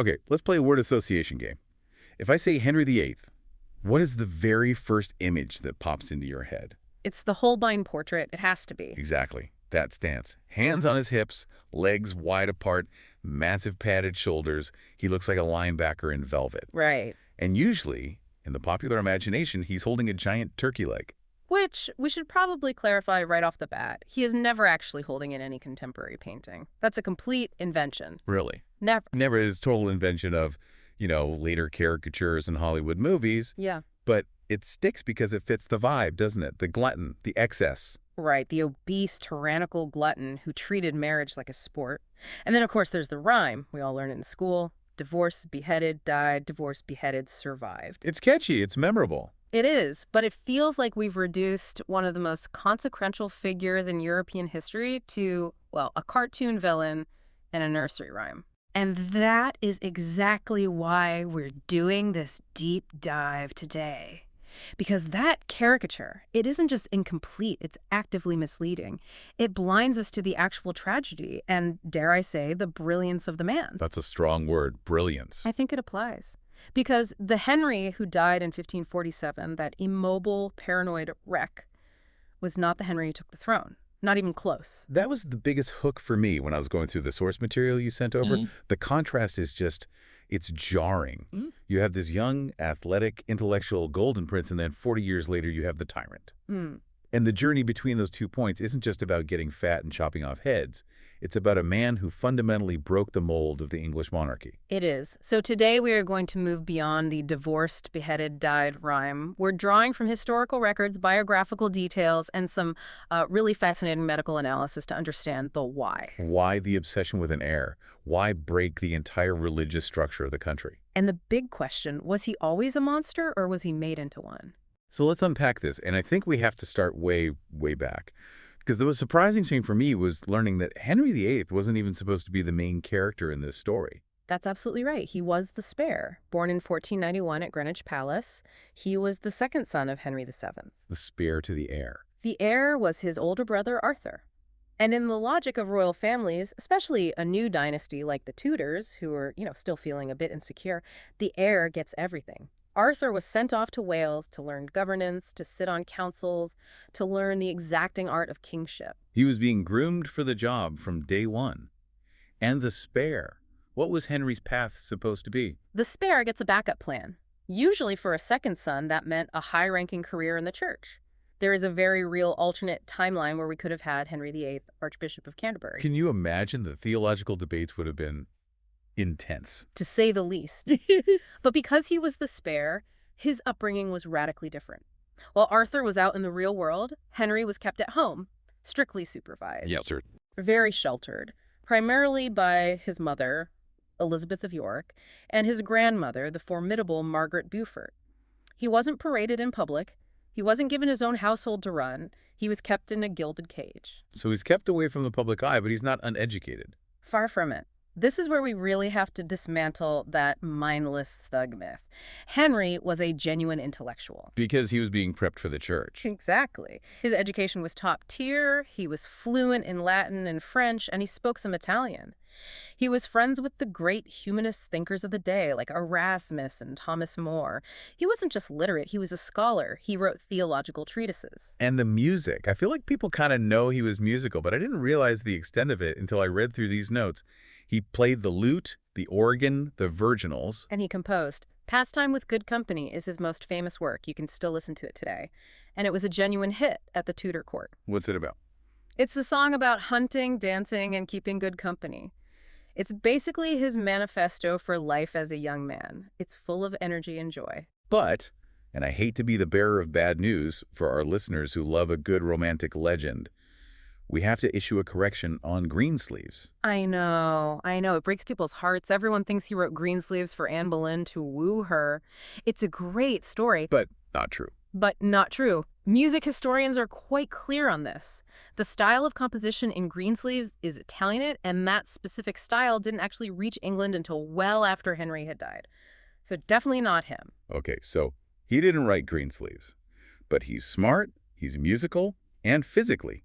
Okay, let's play a word association game. If I say Henry VIII, what is the very first image that pops into your head? It's the Holbein portrait. It has to be. Exactly. That stance. Hands on his hips, legs wide apart, massive padded shoulders. He looks like a linebacker in velvet. Right. And usually, in the popular imagination, he's holding a giant turkey leg. Which we should probably clarify right off the bat. He is never actually holding in any contemporary painting. That's a complete invention. Really? Never. Never is total invention of, later caricatures in Hollywood movies. Yeah. But it sticks because it fits the vibe, doesn't it? The glutton, the excess. Right, the obese, tyrannical glutton who treated marriage like a sport. And then, of course, there's the rhyme. We all learn it in school. Divorced, beheaded, died, divorced, beheaded, survived. It's catchy. It's memorable. It is, but it feels like we've reduced one of the most consequential figures in European history to, well, a cartoon villain and a nursery rhyme. And that is exactly why we're doing this deep dive today. Because that caricature, it isn't just incomplete, it's actively misleading. It blinds us to the actual tragedy and, dare I say, the brilliance of the man. That's a strong word, brilliance. I think it applies. Because the Henry who died in 1547, that immobile, paranoid wreck, was not the Henry who took the throne. Not even close. That was the biggest hook for me when I was going through the source material you sent over. The contrast is just, it's jarring. You have this young, athletic, intellectual golden prince, and then 40 years later you have the tyrant. And the journey between those 2 points isn't just about getting fat and chopping off heads. It's about a man who fundamentally broke the mold of the English monarchy. It is. So today we are going to move beyond the divorced, beheaded, died rhyme. We're drawing from historical records, biographical details, and some really fascinating medical analysis to understand the why. Why the obsession with an heir? Why break the entire religious structure of the country? And the big question, was he always a monster or was he made into one? So let's unpack this, and I think we have to start way, way back. Because the most surprising thing for me was learning that Henry VIII wasn't even supposed to be the main character in this story. That's absolutely right. He was the spare. Born in 1491 at Greenwich Palace, he was the second son of Henry VII. The spare to the heir. The heir was his older brother, Arthur. And in the logic of royal families, especially a new dynasty like the Tudors, who were, still feeling a bit insecure, the heir gets everything. Arthur was sent off to Wales to learn governance, to sit on councils, to learn the exacting art of kingship. He was being groomed for the job from day one. And the spare. What was Henry's path supposed to be? The spare gets a backup plan. Usually for a second son, that meant a high-ranking career in the church. There is a very real alternate timeline where we could have had Henry VIII, Archbishop of Canterbury. Can you imagine the theological debates would have been intense? To say the least. But because he was the spare, his upbringing was radically different. While Arthur was out in the real world, Henry was kept at home, strictly supervised. Yeah, sir. Very sheltered, primarily by his mother, Elizabeth of York, and his grandmother, the formidable Margaret Beaufort. He wasn't paraded in public. He wasn't given his own household to run. He was kept in a gilded cage. So he's kept away from the public eye, but he's not uneducated. Far from it. This is where we really have to dismantle that mindless thug myth. Henry was a genuine intellectual. Because he was being prepped for the church. Exactly. His education was top tier, he was fluent in Latin and French, and he spoke some Italian. He was friends with the great humanist thinkers of the day, like Erasmus and Thomas More. He wasn't just literate, he was a scholar. He wrote theological treatises. And the music. I feel like people kind of know he was musical, but I didn't realize the extent of it until I read through these notes. He played the lute, the organ, the virginals. And he composed. Pastime with Good Company is his most famous work. You can still listen to it today. And it was a genuine hit at the Tudor court. What's it about? It's a song about hunting, dancing, and keeping good company. It's basically his manifesto for life as a young man. It's full of energy and joy. But, and I hate to be the bearer of bad news for our listeners who love a good romantic legend, we have to issue a correction on Greensleeves. I know. It breaks people's hearts. Everyone thinks he wrote Greensleeves for Anne Boleyn to woo her. It's a great story. But not true. But not true. Music historians are quite clear on this. The style of composition in Greensleeves is Italianate, and that specific style didn't actually reach England until well after Henry had died. So definitely not him. Okay, so he didn't write Greensleeves. But he's smart, he's musical, and physically.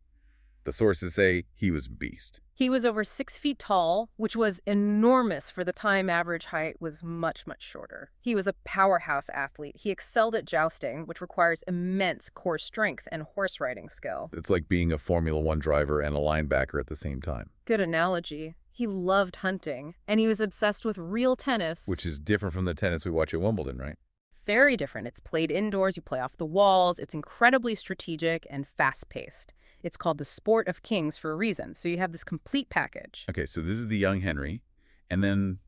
The sources say he was a beast. He was over 6 feet tall, which was enormous for the time. Average height was much, much shorter. He was a powerhouse athlete. He excelled at jousting, which requires immense core strength and horse riding skill. It's like being a Formula One driver and a linebacker at the same time. Good analogy. He loved hunting, and he was obsessed with real tennis. Which is different from the tennis we watch at Wimbledon, right? Very different. It's played indoors, you play off the walls, it's incredibly strategic and fast-paced. It's called the sport of kings for a reason, so you have this complete package. Okay, so this is the young Henry, and then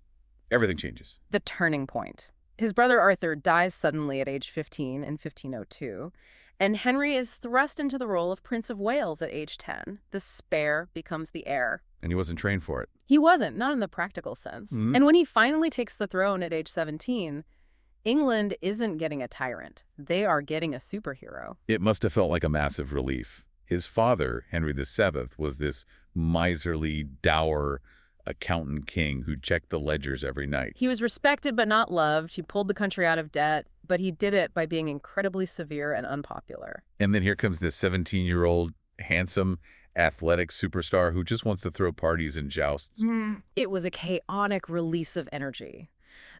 everything changes. The turning point. His brother Arthur dies suddenly at age 15 in 1502, and Henry is thrust into the role of Prince of Wales at age 10. The spare becomes the heir. And he wasn't trained for it. He wasn't, not in the practical sense. And when he finally takes the throne at age 17, England isn't getting a tyrant. They are getting a superhero. It must have felt like a massive relief. His father, Henry VII, was this miserly, dour accountant king who checked the ledgers every night. He was respected but not loved. He pulled the country out of debt, but he did it by being incredibly severe and unpopular. And then here comes this 17-year-old, handsome, athletic superstar who just wants to throw parties and jousts. It was a chaotic release of energy.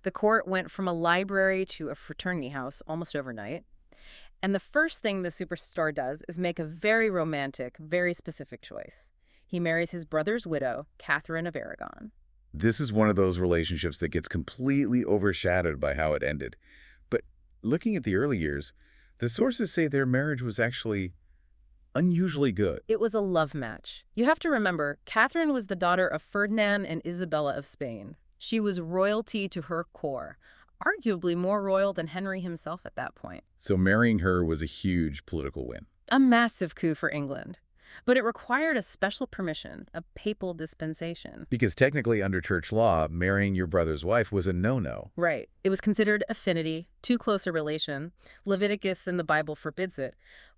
The court went from a library to a fraternity house almost overnight. And the first thing the superstar does is make a very romantic, very specific choice. He marries his brother's widow, Catherine of Aragon. This is one of those relationships that gets completely overshadowed by how it ended. But looking at the early years, the sources say their marriage was actually unusually good. It was a love match. You have to remember, Catherine was the daughter of Ferdinand and Isabella of Spain. She was royalty to her core, arguably more royal than Henry himself at that point. So marrying her was a huge political win. A massive coup for England. But it required a special permission, a papal dispensation. Because technically under church law, marrying your brother's wife was a no-no. Right. It was considered affinity, too close a relation. Leviticus in the Bible forbids it.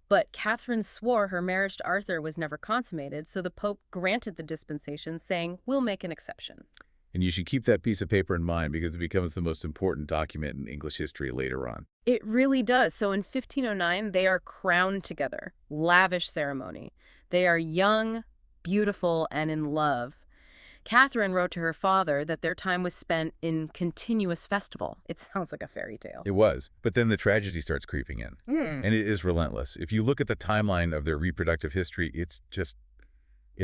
But Catherine swore her marriage to Arthur was never consummated, so the Pope granted the dispensation, saying, "We'll make an exception." And you should keep that piece of paper in mind because it becomes the most important document in English history later on. It really does. So in 1509, they are crowned together. Lavish ceremony. They are young, beautiful, and in love. Catherine wrote to her father that their time was spent in continuous festival. It sounds like a fairy tale. It was. But then the tragedy starts creeping in. And it is relentless. If you look at the timeline of their reproductive history, it's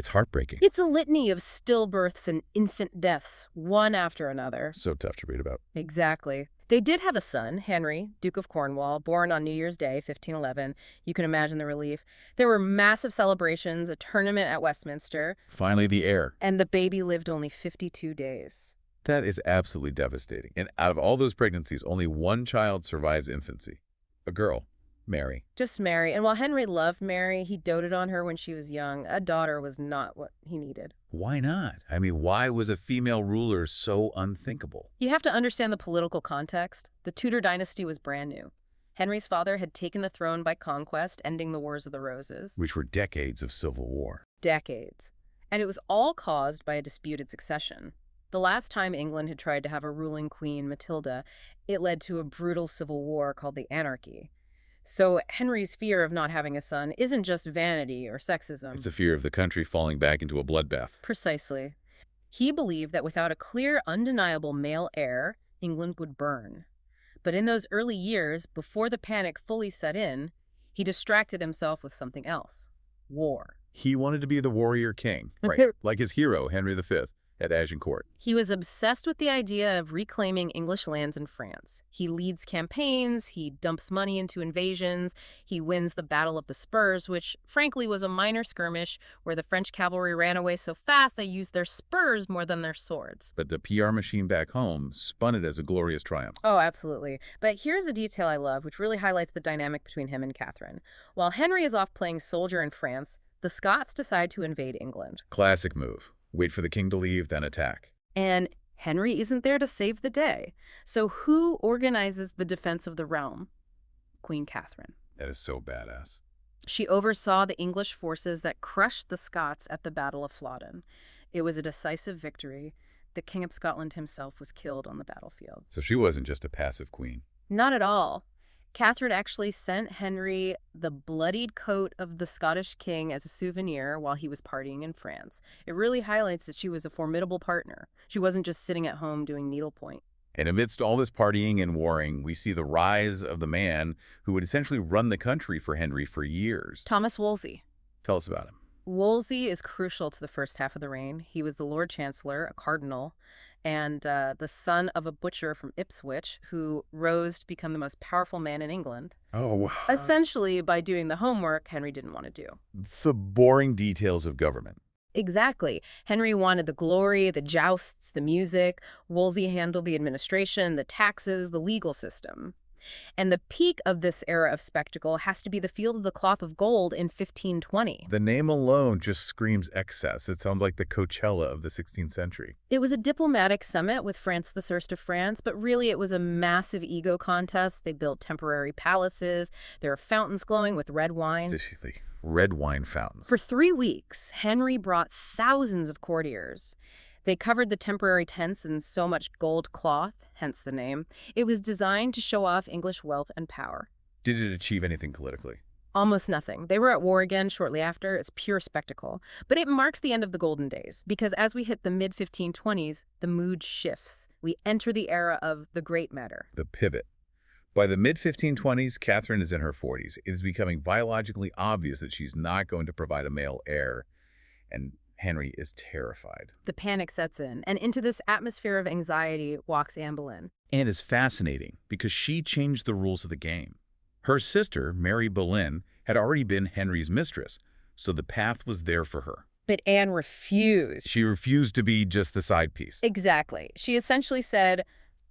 heartbreaking. It's a litany of stillbirths and infant deaths, one after another. So tough to read about. Exactly. They did have a son, Henry, Duke of Cornwall, born on New Year's Day, 1511. You can imagine the relief. There were massive celebrations, a tournament at Westminster. Finally, the heir. And the baby lived only 52 days. That is absolutely devastating. And out of all those pregnancies, only one child survives infancy. A girl. Mary. Just Mary. And while Henry loved Mary, he doted on her when she was young. A daughter was not what he needed. Why not? I mean, why was a female ruler so unthinkable? You have to understand the political context. The Tudor dynasty was brand new. Henry's father had taken the throne by conquest, ending the Wars of the Roses. Which were decades of civil war. Decades. And it was all caused by a disputed succession. The last time England had tried to have a ruling queen, Matilda, it led to a brutal civil war called the Anarchy. So Henry's fear of not having a son isn't just vanity or sexism. It's a fear of the country falling back into a bloodbath. Precisely. He believed that without a clear, undeniable male heir, England would burn. But in those early years, before the panic fully set in, he distracted himself with something else. War. He wanted to be the warrior king, right? Like his hero, Henry V, at Agincourt. He was obsessed with the idea of reclaiming English lands in France. He leads campaigns, he dumps money into invasions, he wins the Battle of the Spurs, which frankly was a minor skirmish where the French cavalry ran away so fast they used their spurs more than their swords. But the PR machine back home spun it as a glorious triumph. Oh, absolutely. But here's a detail I love, which really highlights the dynamic between him and Catherine. While Henry is off playing soldier in France, the Scots decide to invade England. Classic move. Wait for the king to leave, then attack. And Henry isn't there to save the day. So who organizes the defense of the realm? Queen Catherine. That is so badass. She oversaw the English forces that crushed the Scots at the Battle of Flodden. It was a decisive victory. The King of Scotland himself was killed on the battlefield. So she wasn't just a passive queen. Not at all. Catherine actually sent Henry the bloodied coat of the Scottish king as a souvenir while he was partying in France. It really highlights that she was a formidable partner. She wasn't just sitting at home doing needlepoint. And amidst all this partying and warring, we see the rise of the man who would essentially run the country for Henry for years. Thomas Wolsey. Tell us about him. Wolsey is crucial to the first half of the reign. He was the Lord Chancellor, a cardinal, and the son of a butcher from Ipswich who rose to become the most powerful man in England. Oh, wow. Essentially, by doing the homework Henry didn't want to do. The boring details of government. Exactly. Henry wanted the glory, the jousts, the music. Wolsey handled the administration, the taxes, the legal system. And the peak of this era of spectacle has to be the Field of the Cloth of Gold in 1520. The name alone just screams excess. It sounds like the Coachella of the 16th century. It was a diplomatic summit with France the First of France, but really it was a massive ego contest. They built temporary palaces. There were fountains glowing with red wine. Seriously, red wine fountains. For 3 weeks, Henry brought thousands of courtiers. They covered the temporary tents in so much gold cloth, hence the name. It was designed to show off English wealth and power. Did it achieve anything politically? Almost nothing. They were at war again shortly after. It's pure spectacle. But it marks the end of the golden days, because as we hit the mid-1520s, the mood shifts. We enter the era of the great matter. The pivot. By the mid-1520s, Catherine is in her 40s. It is becoming biologically obvious that she's not going to provide a male heir, and Henry is terrified. The panic sets in, and into this atmosphere of anxiety walks Anne Boleyn. Anne is fascinating because she changed the rules of the game. Her sister, Mary Boleyn, had already been Henry's mistress, so the path was there for her. But Anne refused. She refused to be just the side piece. Exactly. She essentially said,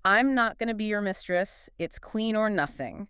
I'm not going to be your mistress. It's queen or nothing.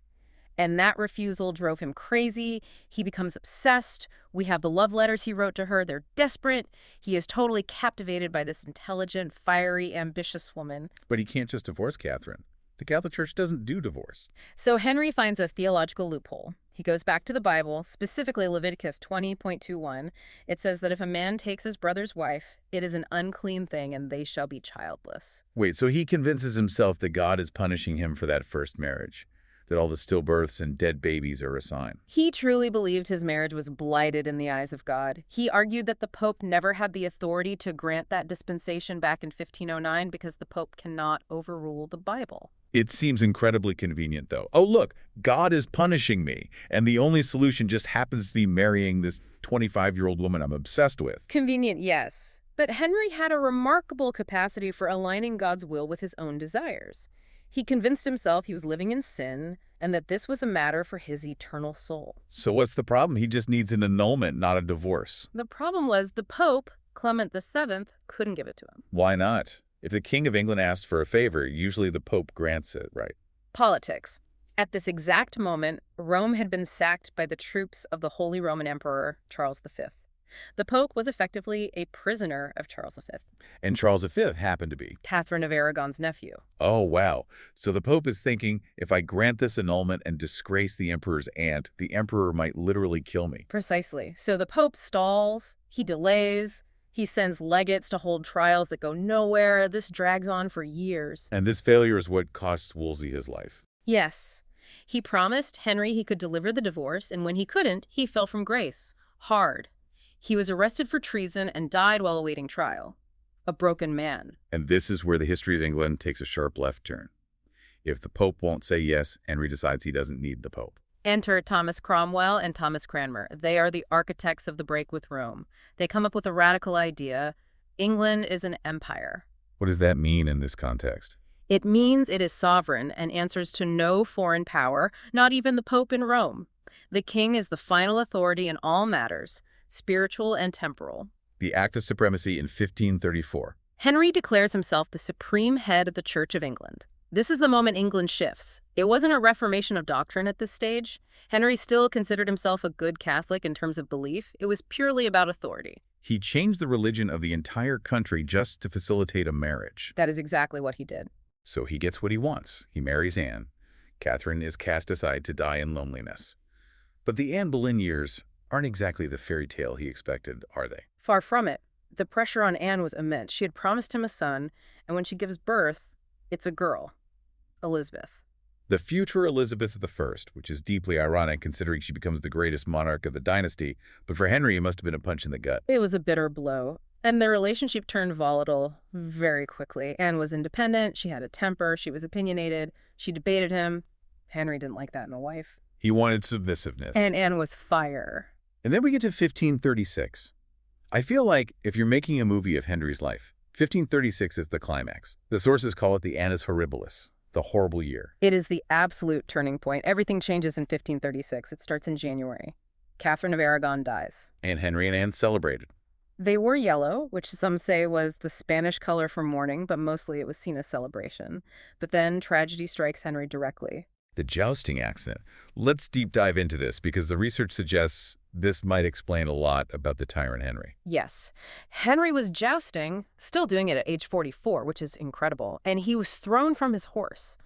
And that refusal drove him crazy. He becomes obsessed. We have the love letters he wrote to her. They're desperate. He is totally captivated by this intelligent, fiery, ambitious woman. But he can't just divorce Catherine. The Catholic Church doesn't do divorce. So Henry finds a theological loophole. He goes back to the Bible, specifically Leviticus 20.21. It says that if a man takes his brother's wife, it is an unclean thing and they shall be childless. Wait, so he convinces himself that God is punishing him for that first marriage, that all the stillbirths and dead babies are a sign. He truly believed his marriage was blighted in the eyes of God. He argued that the Pope never had the authority to grant that dispensation back in 1509 because the Pope cannot overrule the Bible. It seems incredibly convenient, though. Oh, look, God is punishing me, and the only solution just happens to be marrying this 25-year-old woman I'm obsessed with. Convenient, yes. But Henry had a remarkable capacity for aligning God's will with his own desires. He convinced himself he was living in sin and that this was a matter for his eternal soul. So what's the problem? He just needs an annulment, not a divorce. The problem was the Pope, Clement VII, couldn't give it to him. Why not? If the King of England asks for a favor, usually the Pope grants it, right? Politics. At this exact moment, Rome had been sacked by the troops of the Holy Roman Emperor, Charles V. The Pope was effectively a prisoner of Charles V. And Charles V happened to be Catherine of Aragon's nephew. Oh, wow. So the Pope is thinking, if I grant this annulment and disgrace the Emperor's aunt, the Emperor might literally kill me. Precisely. So the Pope stalls, he delays, he sends legates to hold trials that go nowhere. This drags on for years. And this failure is what costs Wolsey his life. Yes. He promised Henry he could deliver the divorce, and when he couldn't, he fell from grace. Hard. He was arrested for treason and died while awaiting trial. A broken man. And this is where the history of England takes a sharp left turn. If the Pope won't say yes, Henry decides he doesn't need the Pope. Enter Thomas Cromwell and Thomas Cranmer. They are the architects of the break with Rome. They come up with a radical idea. England is an empire. What does that mean in this context? It means it is sovereign and answers to no foreign power, not even the Pope in Rome. The king is the final authority in all matters, spiritual and temporal. The Act of Supremacy in 1534. Henry declares himself the supreme head of the Church of England. This is the moment England shifts. It wasn't a reformation of doctrine at this stage. Henry still considered himself a good Catholic in terms of belief. It was purely about authority. He changed the religion of the entire country just to facilitate a marriage. That is exactly what he did. So he gets what he wants. He marries Anne. Catherine is cast aside to die in loneliness. But the Anne Boleyn years aren't exactly the fairy tale he expected, are they? Far from it. The pressure on Anne was immense. She had promised him a son, and when she gives birth, it's a girl, Elizabeth. The future Elizabeth I, which is deeply ironic considering she becomes the greatest monarch of the dynasty, but for Henry it must have been a punch in the gut. It was a bitter blow. And their relationship turned volatile very quickly. Anne was independent, she had a temper, she was opinionated, she debated him. Henry didn't like that in a wife. He wanted submissiveness. And Anne was fire. And then we get to 1536. I feel like if you're making a movie of Henry's life, 1536 is the climax. The sources call it the Annus Horribilis, the horrible year. It is the absolute turning point. Everything changes in 1536. It starts in January. Catherine of Aragon dies. And Henry and Anne celebrated. They wore yellow, which some say was the Spanish color for mourning, but mostly it was seen as celebration. But then tragedy strikes Henry directly. The jousting accident. Let's deep dive into this because the research suggests this might explain a lot about the tyrant Henry. Yes. Henry was jousting, still doing it at age 44, which is incredible, and he was thrown from his horse.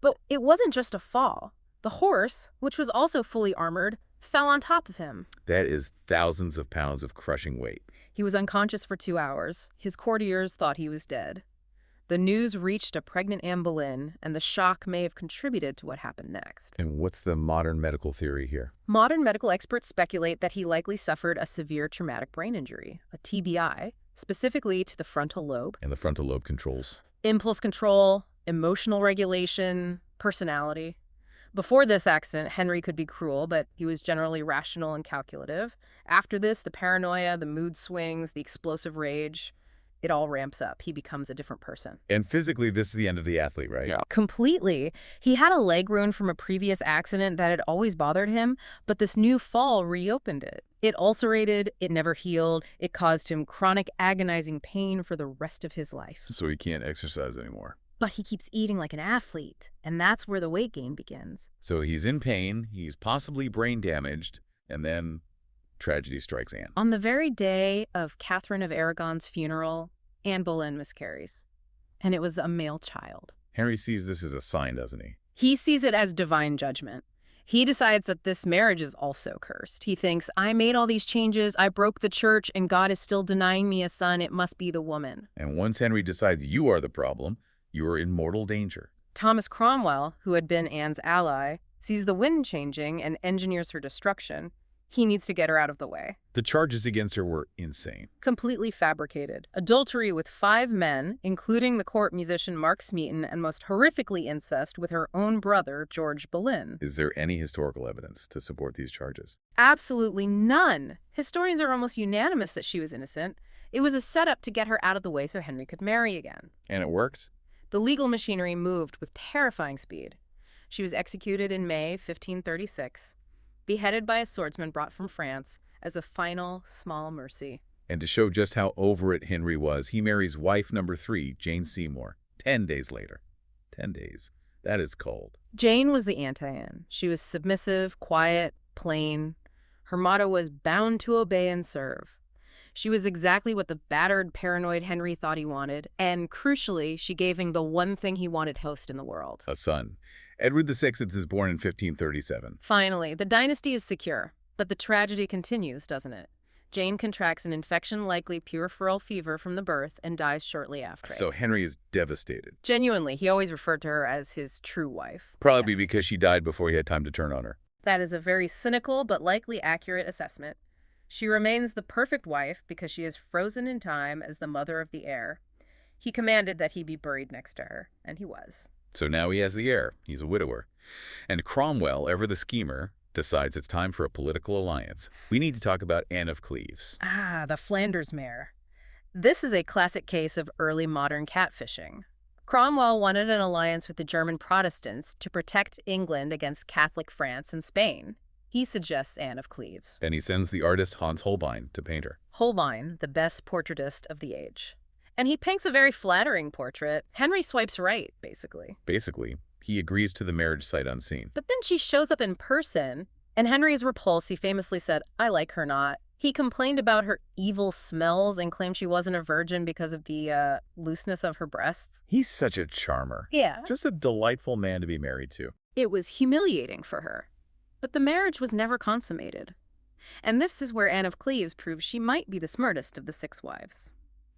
But it wasn't just a fall. The horse, which was also fully armored, fell on top of him. That is thousands of pounds of crushing weight. He was unconscious for 2 hours. His courtiers thought he was dead. The news reached a pregnant Anne Boleyn, and the shock may have contributed to what happened next. And what's the modern medical theory here? Modern medical experts speculate that he likely suffered a severe traumatic brain injury, a TBI, specifically to the frontal lobe. And the frontal lobe controls Impulse control, emotional regulation, personality. Before this accident, Henry could be cruel, but he was generally rational and calculative. After this, the paranoia, the mood swings, the explosive rage, it all ramps up. He becomes a different person. And physically, this is the end of the athlete, right? Yeah. Completely. He had a leg wound from a previous accident that had always bothered him, but this new fall reopened it. It ulcerated, it never healed, it caused him chronic agonizing pain for the rest of his life. So he can't exercise anymore. But he keeps eating like an athlete, and that's where the weight gain begins. So he's in pain, he's possibly brain damaged, and then tragedy strikes Anne. On the very day of Catherine of Aragon's funeral, Anne Boleyn miscarries, and it was a male child. Henry sees this as a sign, doesn't he? He sees it as divine judgment. He decides that this marriage is also cursed. He thinks, I made all these changes, I broke the church, and God is still denying me a son. It must be the woman. And once Henry decides you are the problem, you are in mortal danger. Thomas Cromwell, who had been Anne's ally, sees the wind changing and engineers her destruction. He needs to get her out of the way. The charges against her were insane. Completely fabricated. Adultery with 5 men, including the court musician Mark Smeaton, and most horrifically incest with her own brother, George Boleyn. Is there any historical evidence to support these charges? Absolutely none. Historians are almost unanimous that she was innocent. It was a setup to get her out of the way so Henry could marry again. And it worked? The legal machinery moved with terrifying speed. She was executed in May 1536. Beheaded by a swordsman brought from France as a final, small mercy. And to show just how over it Henry was, he marries wife number 3, Jane Seymour, 10 days later. 10 days. That is cold. Jane was the anti-Anne. She was submissive, quiet, plain. Her motto was bound to obey and serve. She was exactly what the battered, paranoid Henry thought he wanted, and crucially, she gave him the one thing he wanted most in the world. A son. Edward VI is born in 1537. Finally, the dynasty is secure, but the tragedy continues, doesn't it? Jane contracts an infection-likely puerperal fever from the birth and dies shortly after. So Henry is devastated. Genuinely, he always referred to her as his true wife. Probably because she died before he had time to turn on her. That is a very cynical but likely accurate assessment. She remains the perfect wife because she is frozen in time as the mother of the heir. He commanded that he be buried next to her, and he was. So now he has the heir. He's a widower. And Cromwell, ever the schemer, decides it's time for a political alliance. We need to talk about Anne of Cleves. Ah, the Flanders mare. This is a classic case of early modern catfishing. Cromwell wanted an alliance with the German Protestants to protect England against Catholic France and Spain. He suggests Anne of Cleves. And he sends the artist Hans Holbein to paint her. Holbein, the best portraitist of the age. And he paints a very flattering portrait. Henry swipes right, basically. Basically, he agrees to the marriage sight unseen. But then she shows up in person, and Henry is repulsed. He famously said, I like her not. He complained about her evil smells and claimed she wasn't a virgin because of the looseness of her breasts. He's such a charmer. Yeah. Just a delightful man to be married to. It was humiliating for her. But the marriage was never consummated. And this is where Anne of Cleves proves she might be the smartest of the 6 wives.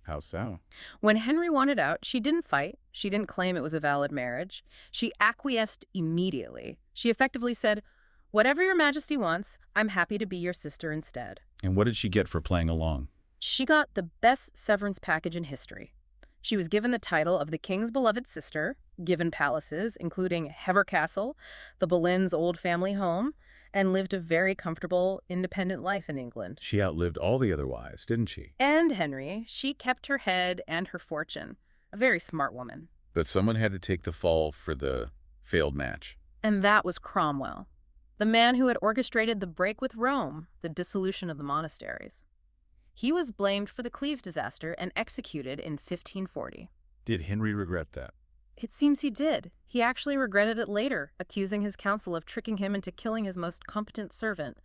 How so? When Henry wanted out, she didn't fight. She didn't claim it was a valid marriage. She acquiesced immediately. She effectively said, "Whatever your majesty wants, I'm happy to be your sister instead." And what did she get for playing along? She got the best severance package in history. She was given the title of the king's beloved sister, given palaces, including Hever Castle, the Boleyn's old family home, and lived a very comfortable, independent life in England. She outlived all the other wives, didn't she? And Henry, she kept her head and her fortune. A very smart woman. But someone had to take the fall for the failed match. And that was Cromwell, the man who had orchestrated the break with Rome, the dissolution of the monasteries. He was blamed for the Cleves disaster and executed in 1540. Did Henry regret that? It seems he did. He actually regretted it later, accusing his council of tricking him into killing his most competent servant.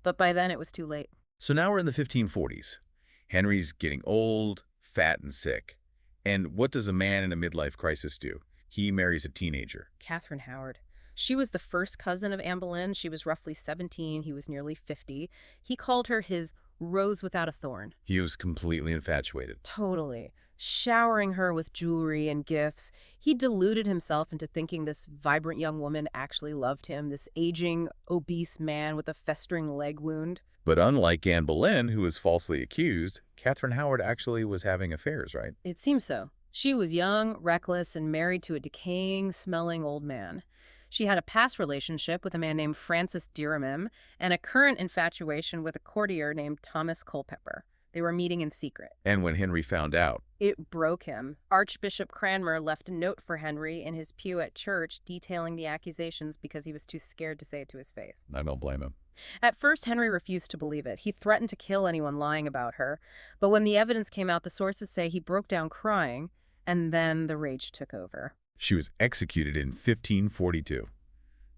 But by then it was too late. So now we're in the 1540s. Henry's getting old, fat, and sick. And what does a man in a midlife crisis do? He marries a teenager. Catherine Howard. She was the first cousin of Anne Boleyn. She was roughly 17. He was nearly 50. He called her his rose without a thorn. He was completely infatuated. Totally. Showering her with jewelry and gifts. He deluded himself into thinking this vibrant young woman actually loved him, this aging, obese man with a festering leg wound. But unlike Anne Boleyn, who was falsely accused, Catherine Howard actually was having affairs, right? It seems so. She was young, reckless, and married to a decaying, smelling old man. She had a past relationship with a man named Francis Dirham and a current infatuation with a courtier named Thomas Culpeper. They were meeting in secret. And when Henry found out, it broke him. Archbishop Cranmer left a note for Henry in his pew at church detailing the accusations because he was too scared to say it to his face. I don't blame him. At first, Henry refused to believe it. He threatened to kill anyone lying about her. But when the evidence came out, the sources say he broke down crying, and then the rage took over. She was executed in 1542.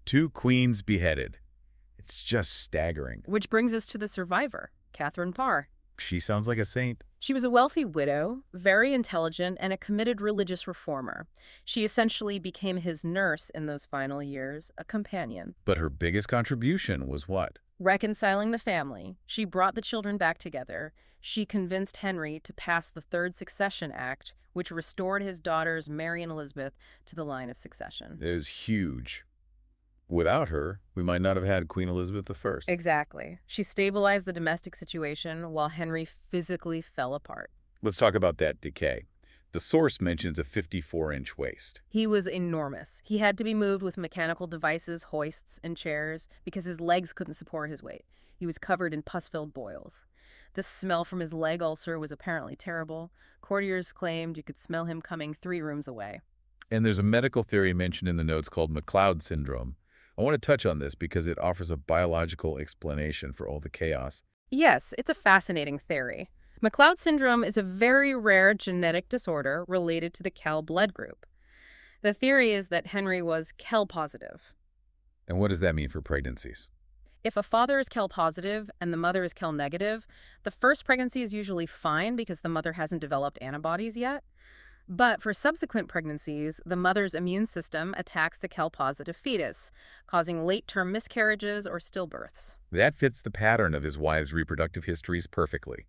2 queens beheaded. It's just staggering. Which brings us to the survivor, Catherine Parr. She sounds like a saint. She was a wealthy widow, very intelligent, and a committed religious reformer. She essentially became his nurse in those final years, a companion. But her biggest contribution was what? Reconciling the family. She brought the children back together. She convinced Henry to pass the Third Succession Act, which restored his daughters Mary and Elizabeth to the line of succession. It was huge. Without her, we might not have had Queen Elizabeth I. Exactly. She stabilized the domestic situation while Henry physically fell apart. Let's talk about that decay. The source mentions a 54-inch waist. He was enormous. He had to be moved with mechanical devices, hoists, and chairs because his legs couldn't support his weight. He was covered in pus-filled boils. The smell from his leg ulcer was apparently terrible. Courtiers claimed you could smell him coming 3 rooms away. And there's a medical theory mentioned in the notes called MacLeod syndrome. I want to touch on this because it offers a biological explanation for all the chaos. Yes, it's a fascinating theory. MacLeod syndrome is a very rare genetic disorder related to the Kell blood group. The theory is that Henry was Kell positive. And what does that mean for pregnancies? If a father is Kell positive and the mother is Kell negative, the first pregnancy is usually fine because the mother hasn't developed antibodies yet. But for subsequent pregnancies, the mother's immune system attacks the Kell-positive fetus, causing late-term miscarriages or stillbirths. That fits the pattern of his wives' reproductive histories perfectly.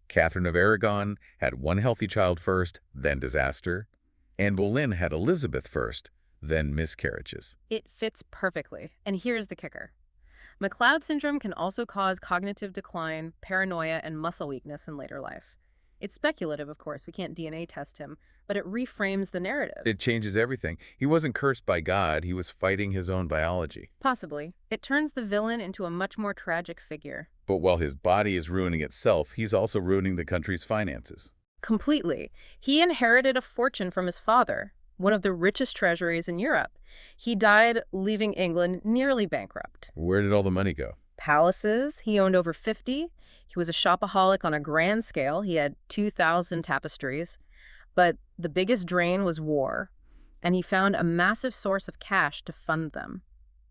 Catherine of Aragon had one healthy child first, then disaster. Anne Boleyn had Elizabeth first, then miscarriages. It fits perfectly. And here's the kicker. MacLeod syndrome can also cause cognitive decline, paranoia, and muscle weakness in later life. It's speculative, of course. We can't DNA test him, but it reframes the narrative. It changes everything. He wasn't cursed by God. He was fighting his own biology. Possibly. It turns the villain into a much more tragic figure. But while his body is ruining itself, he's also ruining the country's finances. Completely. He inherited a fortune from his father, one of the richest treasuries in Europe. He died leaving England nearly bankrupt. Where did all the money go? Palaces. He owned over 50. He was a shopaholic on a grand scale. He had 2,000 tapestries. But the biggest drain was war, and he found a massive source of cash to fund them.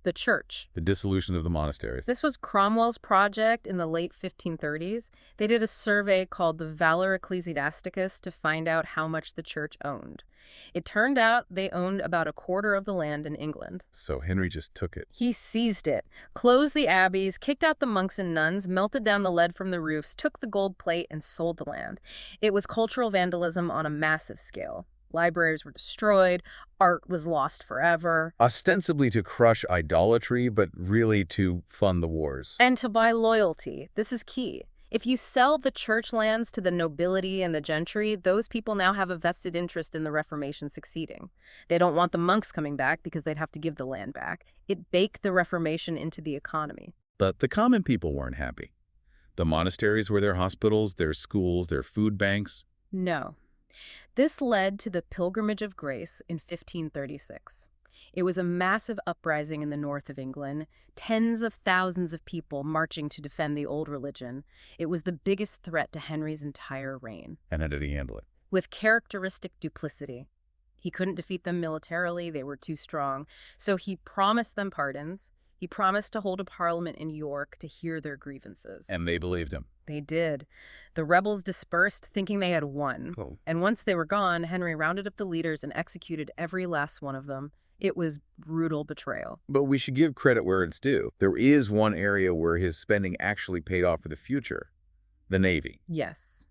The church. The dissolution of the monasteries. This was Cromwell's project in the late 1530s. They did a survey called the Valor Ecclesiasticus to find out how much the church owned. It turned out they owned about a quarter of the land in England. So Henry just took it. He seized it, closed the abbeys, kicked out the monks and nuns, melted down the lead from the roofs, took the gold plate, and sold the land. It was cultural vandalism on a massive scale. Libraries were destroyed, art was lost forever. Ostensibly to crush idolatry, but really to fund the wars. And to buy loyalty. This is key. If you sell the church lands to the nobility and the gentry, those people now have a vested interest in the Reformation succeeding. They don't want the monks coming back because they'd have to give the land back. It baked the Reformation into the economy. But the common people weren't happy. The monasteries were their hospitals, their schools, their food banks. No. This led to the Pilgrimage of Grace in 1536. It was a massive uprising in the north of England, tens of thousands of people marching to defend the old religion. It was the biggest threat to Henry's entire reign. And how did he handle it? With characteristic duplicity. He couldn't defeat them militarily, they were too strong. So he promised them pardons. He promised to hold a parliament in York to hear their grievances. And they believed him. They did. The rebels dispersed, thinking they had won. Oh. And once they were gone, Henry rounded up the leaders and executed every last one of them. It was brutal betrayal. But we should give credit where it's due. There is one area where his spending actually paid off for the future. The Navy. Yes.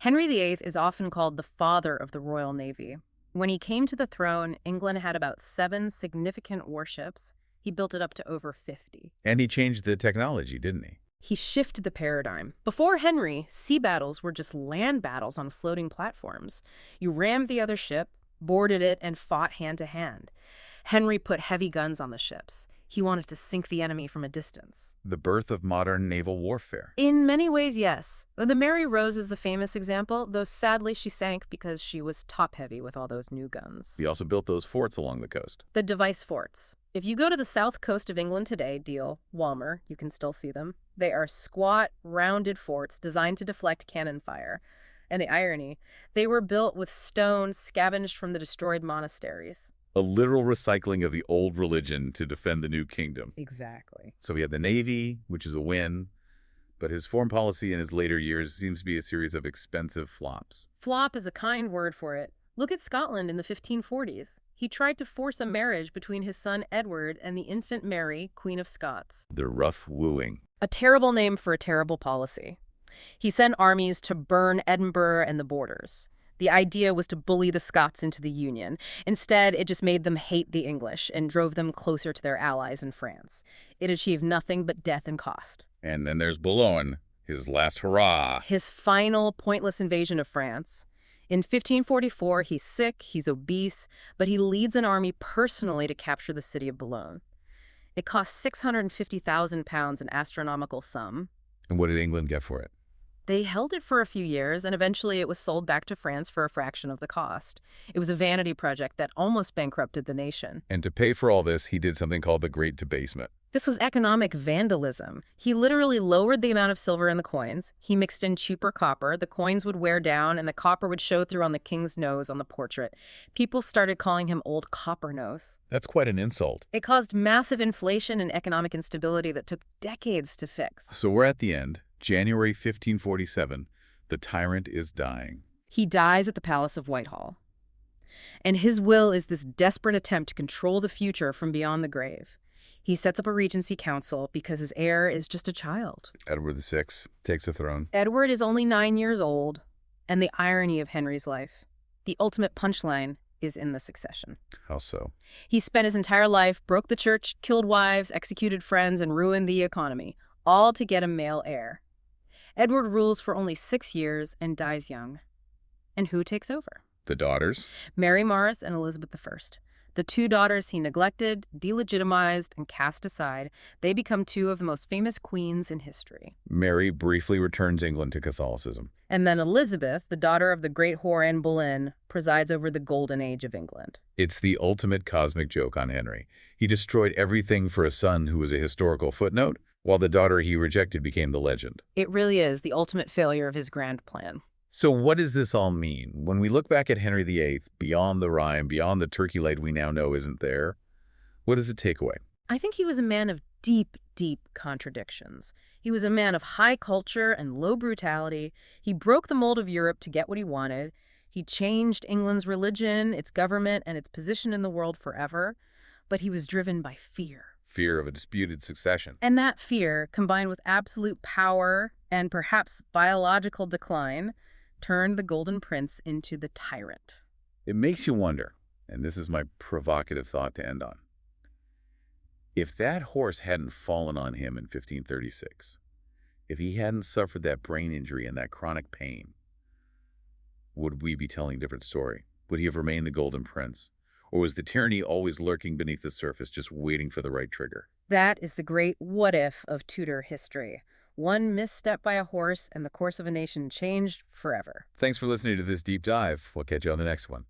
Henry VIII is often called the father of the Royal Navy. When he came to the throne, England had about 7 significant warships. He built it up to over 50. And he changed the technology, didn't he? He shifted the paradigm. Before Henry, sea battles were just land battles on floating platforms. You rammed the other ship, boarded it, and fought hand to hand. Henry put heavy guns on the ships. He wanted to sink the enemy from a distance. The birth of modern naval warfare. In many ways, yes. The Mary Rose is the famous example, though sadly she sank because she was top-heavy with all those new guns. He also built those forts along the coast. The device forts. If you go to the south coast of England today, Deal, Walmer, you can still see them. They are squat, rounded forts designed to deflect cannon fire. And the irony, they were built with stone scavenged from the destroyed monasteries. A literal recycling of the old religion to defend the new kingdom. Exactly. So he had the Navy, which is a win, but his foreign policy in his later years seems to be a series of expensive flops. Flop is a kind word for it. Look at Scotland in the 1540s. He tried to force a marriage between his son Edward and the infant Mary, Queen of Scots. The rough wooing. A terrible name for a terrible policy. He sent armies to burn Edinburgh and the borders. The idea was to bully the Scots into the Union. Instead, it just made them hate the English and drove them closer to their allies in France. It achieved nothing but death and cost. And then there's Boleyn, his last hurrah. His final pointless invasion of France. In 1544, he's sick, he's obese, but he leads an army personally to capture the city of Boulogne. It cost £650,000, an astronomical sum. And what did England get for it? They held it for a few years, and eventually it was sold back to France for a fraction of the cost. It was a vanity project that almost bankrupted the nation. And to pay for all this, he did something called the Great Debasement. This was economic vandalism. He literally lowered the amount of silver in the coins. He mixed in cheaper copper. The coins would wear down, and the copper would show through on the king's nose on the portrait. People started calling him Old Copper Nose. That's quite an insult. It caused massive inflation and economic instability that took decades to fix. So we're at the end. January 1547, the tyrant is dying. He dies at the Palace of Whitehall. And his will is this desperate attempt to control the future from beyond the grave. He sets up a regency council because his heir is just a child. Edward VI takes the throne. Edward is only 9 years old, and the irony of Henry's life. The ultimate punchline is in the succession. How so? He spent his entire life, broke the church, killed wives, executed friends, and ruined the economy, all to get a male heir. Edward rules for only 6 years and dies young. And who takes over? The daughters? Mary Morris and Elizabeth I. The 2 daughters he neglected, delegitimized, and cast aside, they become 2 of the most famous queens in history. Mary briefly returns England to Catholicism. And then Elizabeth, the daughter of the great whore Anne Boleyn, presides over the golden age of England. It's the ultimate cosmic joke on Henry. He destroyed everything for a son who was a historical footnote, while the daughter he rejected became the legend. It really is the ultimate failure of his grand plan. So what does this all mean? When we look back at Henry VIII, beyond the rhyme, beyond the turkey leg we now know isn't there, what does it take away? I think he was a man of deep, deep contradictions. He was a man of high culture and low brutality. He broke the mold of Europe to get what he wanted. He changed England's religion, its government, and its position in the world forever. But he was driven by fear. Fear of a disputed succession. And that fear, combined with absolute power and perhaps biological decline, turned the Golden Prince into the tyrant. It makes you wonder, and this is my provocative thought to end on. If that horse hadn't fallen on him in 1536, if he hadn't suffered that brain injury and that chronic pain, would we be telling a different story? Would he have remained the Golden Prince? Or was the tyranny always lurking beneath the surface, just waiting for the right trigger? That is the great what-if of Tudor history. One misstep by a horse and the course of a nation changed forever. Thanks for listening to this deep dive. We'll catch you on the next one.